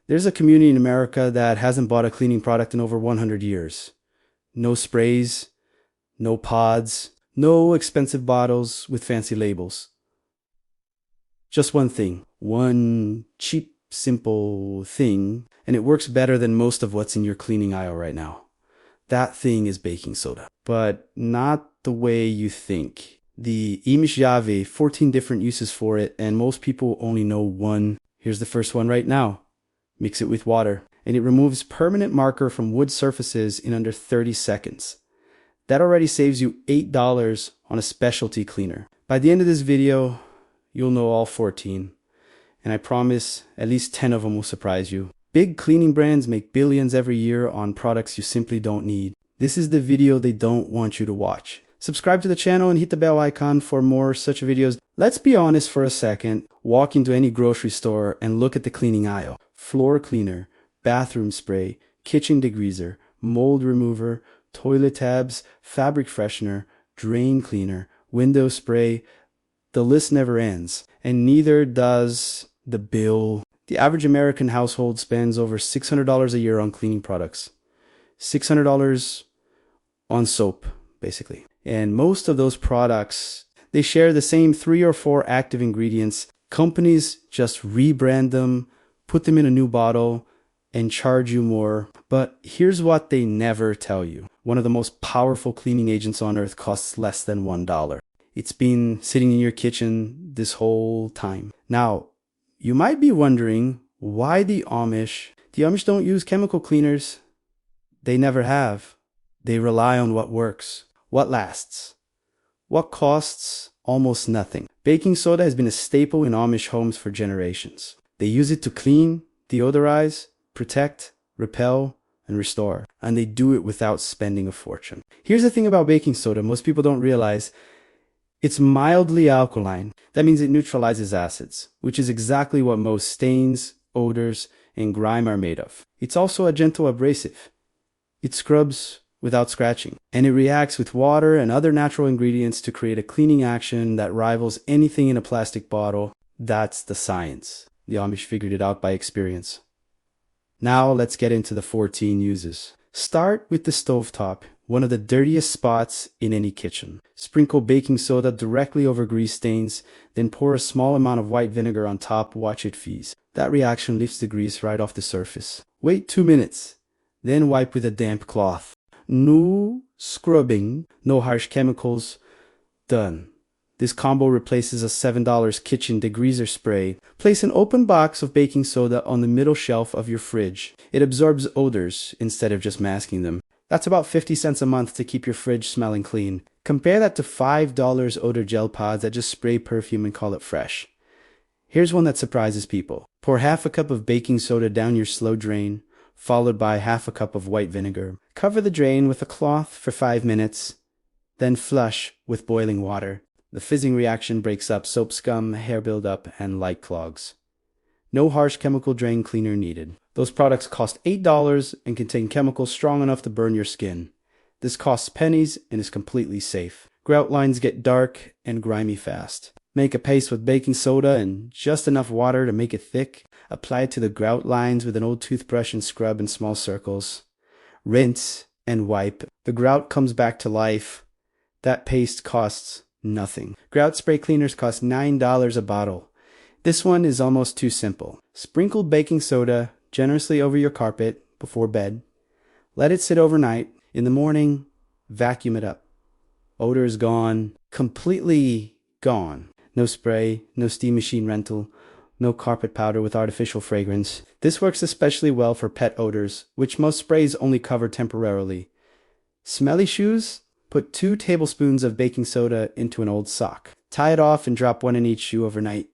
There's a community in America that hasn't bought a cleaning product in over 100 years. No sprays, no pods, no expensive bottles with fancy labels. Just one thing, one cheap, simple thing, and it works better than most of what's in your cleaning aisle right now. That thing is baking soda, but not the way you think. The Amish Yave, 14 different uses for it, and most people only know one. Here's the first one right now. Mix it with water, and it removes permanent marker from wood surfaces in under 30 seconds. That already saves you $8 on a specialty cleaner. By the end of this video, you'll know all 14, and I promise at least 10 of them will surprise you. Big cleaning brands make billions every year on products you simply don't need. This is the video they don't want you to watch. Subscribe to the channel and hit the bell icon for more such videos. Let's be honest for a second. Walk into any grocery store and look at the cleaning aisle. Floor cleaner, bathroom spray, kitchen degreaser, mold remover, toilet tabs, fabric freshener, drain cleaner, window spray. The list never ends, and neither does the bill. The average American household spends over $600 a year on cleaning products. $600 on soap, basically. And most of those products, they share the same 3 or 4 active ingredients. Companies just rebrand them, put them in a new bottle, and charge you more. But here's what they never tell you. One of the most powerful cleaning agents on earth costs less than $1. It's been sitting in your kitchen this whole time. Now, you might be wondering why the Amish. The Amish don't use chemical cleaners. They never have. They rely on what works, what lasts, what costs almost nothing. Baking soda has been a staple in Amish homes for generations. They use it to clean, deodorize, protect, repel, and restore. And they do it without spending a fortune. Here's the thing about baking soda most people don't realize. It's mildly alkaline. That means it neutralizes acids, which is exactly what most stains, odors, and grime are made of. It's also a gentle abrasive. It scrubs without scratching, and it reacts with water and other natural ingredients to create a cleaning action that rivals anything in a plastic bottle. That's the science. The Amish figured it out by experience. Now let's get into the 14 uses. Start with the stovetop, one of the dirtiest spots in any kitchen. Sprinkle baking soda directly over grease stains, then pour a small amount of white vinegar on top. Watch it freeze. That reaction lifts the grease right off the surface. Wait 2 minutes, then wipe with a damp cloth. No scrubbing, no harsh chemicals. Done. This combo replaces a $7 kitchen degreaser spray. Place an open box of baking soda on the middle shelf of your fridge. It absorbs odors instead of just masking them. That's about 50 cents a month to keep your fridge smelling clean. Compare that to $5 odor gel pods that just spray perfume and call it fresh. Here's one that surprises people. Pour half a cup of baking soda down your slow drain, followed by half a cup of white vinegar. Cover the drain with a cloth for 5 minutes, then flush with boiling water. The fizzing reaction breaks up soap scum, hair buildup, and light clogs. No harsh chemical drain cleaner needed. Those products cost $8 and contain chemicals strong enough to burn your skin. This costs pennies and is completely safe. Grout lines get dark and grimy fast. Make a paste with baking soda and just enough water to make it thick. Apply it to the grout lines with an old toothbrush and scrub in small circles. Rinse and wipe. The grout comes back to life. That paste costs nothing. Grout spray cleaners cost $9 a bottle. This one is almost too simple. Sprinkle baking soda generously over your carpet before bed. Let it sit overnight. In the morning, vacuum it up. Odor is gone. Completely gone. No spray, no steam machine rental, no carpet powder with artificial fragrance. This works especially well for pet odors, which most sprays only cover temporarily. Smelly shoes? Put 2 tablespoons of baking soda into an old sock. Tie it off and drop 1 in each shoe overnight.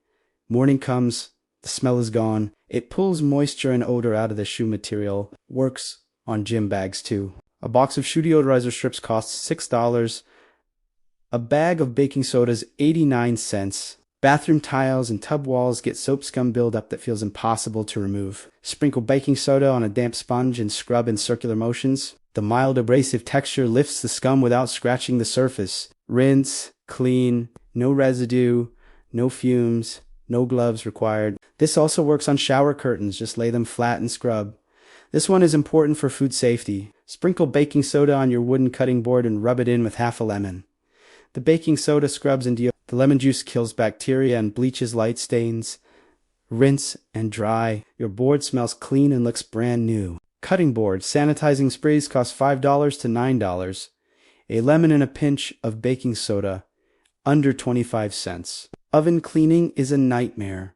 Morning comes, the smell is gone. It pulls moisture and odor out of the shoe material. Works on gym bags too. A box of shoe deodorizer strips costs $6. A bag of baking soda is 89 cents. Bathroom tiles and tub walls get soap scum buildup that feels impossible to remove. Sprinkle baking soda on a damp sponge and scrub in circular motions. The mild abrasive texture lifts the scum without scratching the surface. Rinse, clean, no residue, no fumes, No gloves required. This also works on shower curtains. Just lay them flat and scrub. This one is important for food safety. Sprinkle baking soda on your wooden cutting board and rub it in with half a lemon. The baking soda scrubs and deodorant. The lemon juice kills bacteria and bleaches light stains. Rinse and dry. Your board smells clean and looks brand new. Cutting board. Sanitizing sprays cost $5 to $9. A lemon and a pinch of baking soda, under 25 cents. Oven cleaning is a nightmare,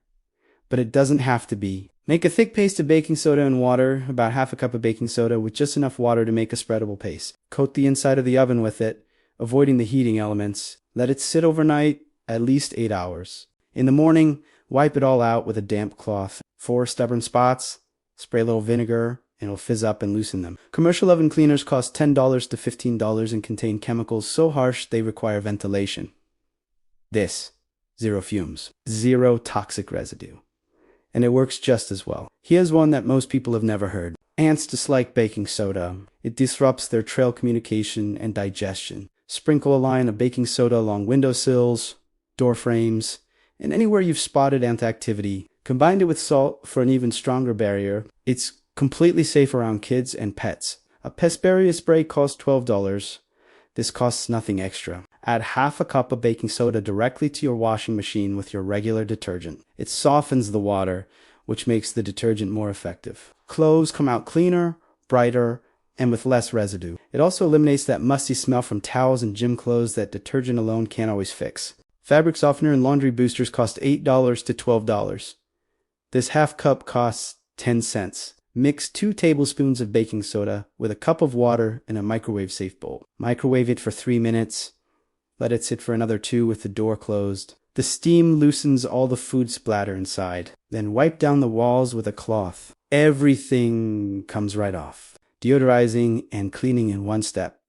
but it doesn't have to be. Make a thick paste of baking soda and water, about half a cup of baking soda with just enough water to make a spreadable paste. Coat the inside of the oven with it, avoiding the heating elements. Let it sit overnight, at least 8 hours. In the morning, wipe it all out with a damp cloth. 4 stubborn spots, spray a little vinegar, and it'll fizz up and loosen them. Commercial oven cleaners cost $10 to $15 and contain chemicals so harsh they require ventilation. This, zero fumes, zero toxic residue. And it works just as well. Here's one that most people have never heard. Ants dislike baking soda. It disrupts their trail communication and digestion. Sprinkle a line of baking soda along windowsills, door frames, and anywhere you've spotted ant activity. Combine it with salt for an even stronger barrier. It's completely safe around kids and pets. A pest barrier spray costs $12. This costs nothing extra. Add half a cup of baking soda directly to your washing machine with your regular detergent. It softens the water, which makes the detergent more effective. Clothes come out cleaner, brighter, and with less residue. It also eliminates that musty smell from towels and gym clothes that detergent alone can't always fix. Fabric softener and laundry boosters cost $8 to $12. This half cup costs 10 cents. Mix 2 tablespoons of baking soda with a cup of water in a microwave-safe bowl. Microwave it for 3 minutes. Let it sit for another 2 with the door closed. The steam loosens all the food splatter inside. Then wipe down the walls with a cloth. Everything comes right off. Deodorizing and cleaning in one step.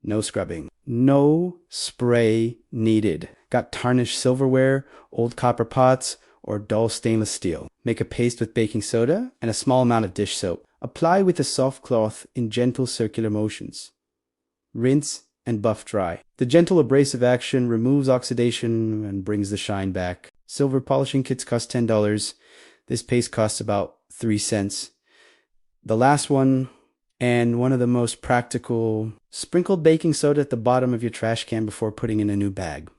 No scrubbing. No spray needed. Got tarnished silverware, old copper pots, or dull stainless steel. Make a paste with baking soda and a small amount of dish soap. Apply with a soft cloth in gentle circular motions. Rinse and buff dry. The gentle abrasive action removes oxidation and brings the shine back. Silver polishing kits cost $10. This paste costs about 3 cents. The last one, and one of the most practical, sprinkle baking soda at the bottom of your trash can before putting in a new bag.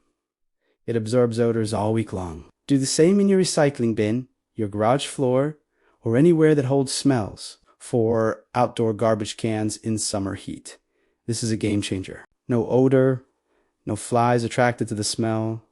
It absorbs odors all week long. Do the same in your recycling bin, your garage floor, or anywhere that holds smells for outdoor garbage cans in summer heat. This is a game changer. No odor, no flies attracted to the smell,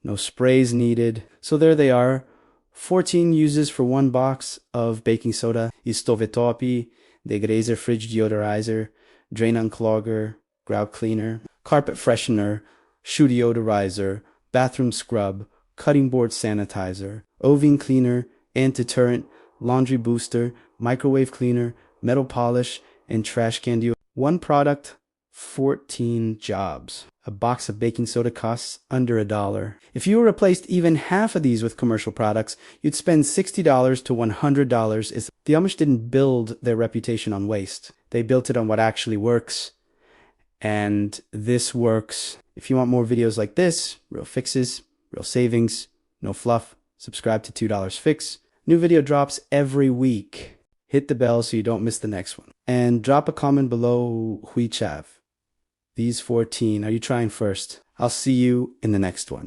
no sprays needed. So there they are, 14 uses for 1 box of baking soda. Istovetopi, degreaser fridge deodorizer, drain unclogger, grout cleaner, carpet freshener, shoe deodorizer, bathroom scrub, cutting board sanitizer, oven cleaner, ant deterrent, laundry booster, microwave cleaner, metal polish, and trash can deodorant. 1 product, 14 jobs. A box of baking soda costs under $1. If you replaced even half of these with commercial products, you'd spend $60 to $100. The Amish didn't build their reputation on waste. They built it on what actually works. And this works. If you want more videos like this, real fixes, real savings, no fluff, subscribe to $2 Fix. New video drops every week. Hit the bell so you don't miss the next one. And drop a comment below Hui Chav. These 14, are you trying first? I'll see you in the next one.